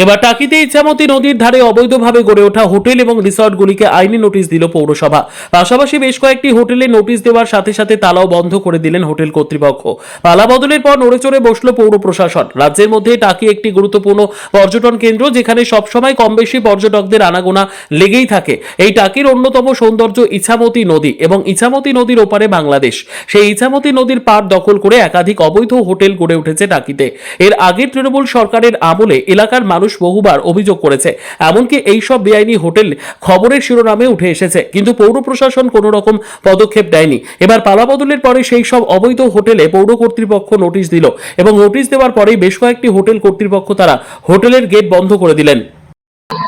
এবার টাকিতে ইচ্ছামতি নদীর ধারে অবৈধভাবে গড়ে ওঠা হোটেল এবং রিসর্টগুলিকে আইনি নোটিশ দিল পৌরসভা। পাশাপাশি বেশ কয়েকটি হোটেলে নোটিশ দেওয়ার সাথে সাথে তালাও বন্ধ করে দিলেন হোটেল কর্তৃপক্ষ। পালা বদলের পর নড়েচড়ে বসল পৌর প্রশাসন। রাজ্যের মধ্যে টাকি একটি গুরুত্বপূর্ণ পর্যটন কেন্দ্র, যেখানে সবসময় কম বেশি পর্যটকদের আনাগোনা লেগেই থাকে। এই টাকির অন্যতম সৌন্দর্য ইছামতি নদী এবং ইছামতি নদীর ওপারে বাংলাদেশ। সেই ইছামতি নদীর পাড় দখল করে একাধিক অবৈধ হোটেল গড়ে উঠেছে টাকিতে। এর আগের তৃণমূল সরকারের আমলে এলাকার মানুষ বহুবার অভিযোগ করেছে, এমনকি এইসব বেআইনি হোটেল খবরের শিরোনামে উঠে এসেছে, কিন্তু পৌর প্রশাসন কোনো রকম পদক্ষেপ নেয়নি। এবার পালাবদলের পরে সেই সব অবৈধ হোটেলে পৌর কর্তৃপক্ষ নোটিশ দিল এবং নোটিশ দেওয়ার পরেই বেশ কয়েকটি হোটেল কর্তৃপক্ষ তারা হোটেলের গেট বন্ধ করে দিলেন।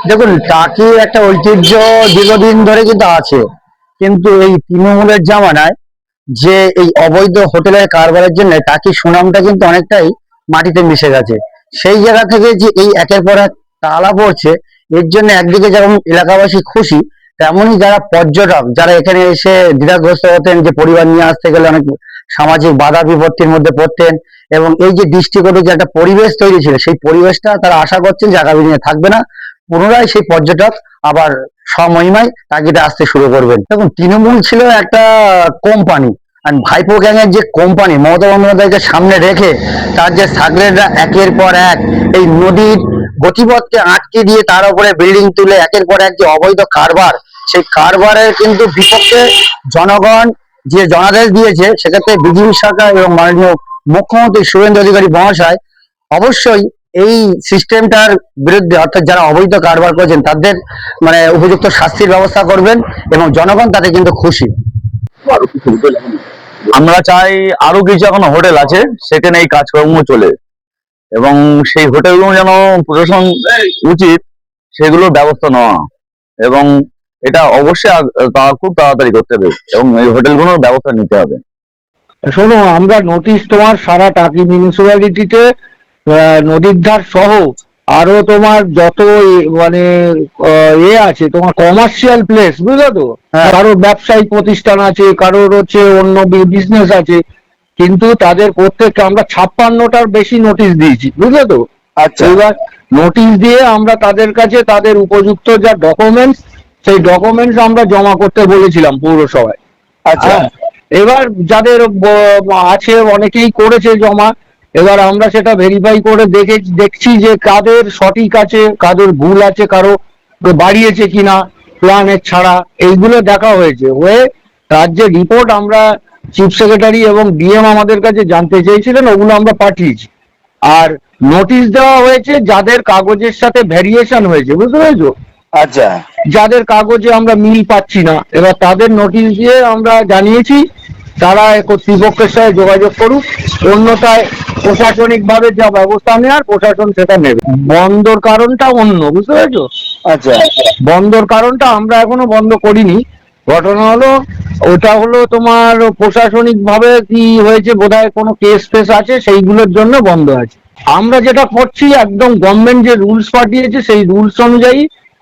দেখুন, টাকি একটা ঐতিহ্য দীর্ঘদিন ধরে কিন্তু আছে, কিন্তু এই তৃণমূলের জামানায় যে এই অবৈধ হোটেলের কারবারের জন্য টাকির সুনামটা কিন্তু অনেকটাই মাটিতে মিশে গেছে। সেই জায়গা থেকে যে এই একের পর এক তালা পড়ছে, এর জন্য একদিকে যেমন এলাকাবাসী খুশি, তেমনই যারা পর্যটক যারা এখানে এসে দ্বিধাগ্রস্ত হতেন, যে পরিবার নিয়ে আসতে গেলে অনেক সামাজিক বাধা বিপত্তির মধ্যে পড়তেন, এবং এই যে দৃষ্টিকটু যে একটা পরিবেশ তৈরি ছিল, সেই পরিবেশটা তারা আশা করছেন যে আগামী দিনে থাকবে না। পুনরায় সেই পর্যটক আবার সমহিমায় টাকিতে আসতে শুরু করবেন। দেখুন, তৃণমূল ছিল একটা কোম্পানি, আর ভাইপো গ্যাংয়ের যে কোম্পানি মমতা বন্দ্যোপাধ্যায়কে সামনে রেখে তার যে সাগরেররা একের পর এক এই নদীর গতিপথকে আটকে দিয়ে তার উপরে বিল্ডিং তুলে একের পর এক যে অবৈধ কারবার, সেই কারবারের কিন্তু বিপক্ষে জনগণ যে জনাদেশ দিয়েছে, সেক্ষেত্রে বিজেপি সরকার এবং মাননীয় মুখ্যমন্ত্রী শুভেন্দু অধিকারী মহাশয় অবশ্যই এই সিস্টেমটার বিরুদ্ধে, অর্থাৎ যারা অবৈধ কারবার করছেন তাদের উপযুক্ত শাস্তির ব্যবস্থা করবেন, এবং জনগণ তাতে কিন্তু খুশি। আমরা চাই আরো কিছু এখনো হোটেল আছে, সেখানে এই কাজকর্ম চলে, এবং সেই হোটেলগুলো যেন প্রশাসন উচিত সেগুলোর ব্যবস্থা নেওয়া, এবং এটা অবশ্যই খুব তাড়াতাড়ি করতে হবে, এবং এই হোটেলগুলোর ব্যবস্থা নিতে হবে। শোনো, আমরা নোটিশ তোমার সারা টাকি মিউনিসিপ্যালিটিতে নদীর ধার সহ আরো তোমার যত আছে তোমার কমার্শিয়াল প্লেস, বুঝলো তো, কারোর ব্যবসায়িক প্রতিষ্ঠান আছে, কারোর হচ্ছে অন্য বিজনেস আছে, কিন্তু তাদের প্রত্যেককে আমরা 56টার বেশি নোটিশ দিয়েছি, বুঝলে তো। আচ্ছা, এবার নোটিশ দিয়ে আমরা তাদের কাছে তাদের উপযুক্ত যা ডকুমেন্টস, সেই ডকুমেন্টস আমরা জমা করতে বলেছিলাম পৌরসভায়। আচ্ছা, এবার যাদের আছে অনেকেই করেছে জমা, এবার আমরা সেটা ভেরিফাই করে দেখছি যে কাদের সঠিক আছে, কাদের ভুল আছে, কারো বাড়িয়েছে কিনা প্ল্যানের ছাড়া, এইগুলো দেখা হয়েছে। হয়ে তার যে রিপোর্ট আমরা চিফ সেক্রেটারি এবং ডিএম আমাদের কাছে জানতে চেয়েছিলেন, ওগুলো আমরা পাঠিয়েছি। আর নোটিশ দেওয়া হয়েছে যাদের কাগজের সাথে ভ্যারিয়েশন হয়েছে, বুঝতে পেরেছো, আচ্ছা, যাদের কাগজে আমরা মিল পাচ্ছি না, এবার তাদের নোটিশ দিয়ে আমরা জানিয়েছি তারা কর্তৃপক্ষের সাথে যোগাযোগ করুক, অন্যথায় প্রশাসনিক ভাবে যা ব্যবস্থা নেওয়ার প্রশাসন সেটা নেবে। বন্ধর কারণটা অন্য, বুঝতে পেরেছো। আচ্ছা, বন্ধর কারণটা আমরা এখনো বন্ধ করিনি। ঘটনা হলো ওটা হলো তোমার প্রশাসনিক ভাবে কি হয়েছে, বোধহয় কোনো কেস ফেস আছে, সেইগুলোর জন্য বন্ধ আছে। আমরা যেটা করছি একদম গভর্নমেন্ট যে রুলস পাঠিয়েছে সেই রুলস অনুযায়ী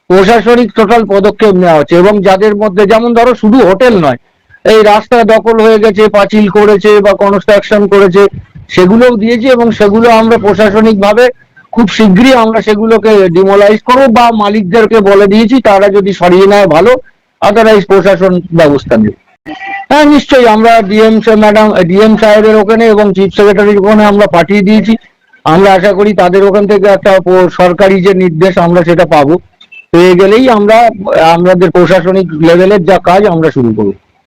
প্রশাসনিক টোটাল পদক্ষেপ নেওয়া হচ্ছে, এবং যাদের মধ্যে যেমন ধরো শুধু হোটেল নয়, এই রাস্তা দখল হয়ে গেছে, পাঁচিল করেছে বা কনস্ট্রাকশন করেছে, সেগুলোও দিয়েছি, এবং সেগুলো আমরা প্রশাসনিক ভাবে খুব শীঘ্রই আমরা সেগুলোকে ডিমোলাইজ করবো, বা মালিকদেরকে বলে দিয়েছি তারা যদি সরিয়ে নেয় ভালো, আদারওয়াইজ প্রশাসন ব্যবস্থা নেবে। হ্যাঁ, নিশ্চয়ই আমরা ডিএম সাহেবের ওখানে এবং চিফ সেক্রেটারির ওখানে আমরা পাঠিয়ে দিয়েছি। আমরা আশা করি তাদের ওখান থেকে একটা সরকারি যে নির্দেশ আমরা সেটা পাবো, পেয়ে গেলেই আমরা আমাদের প্রশাসনিক লেভেলের যা কাজ আমরা শুরু করবো।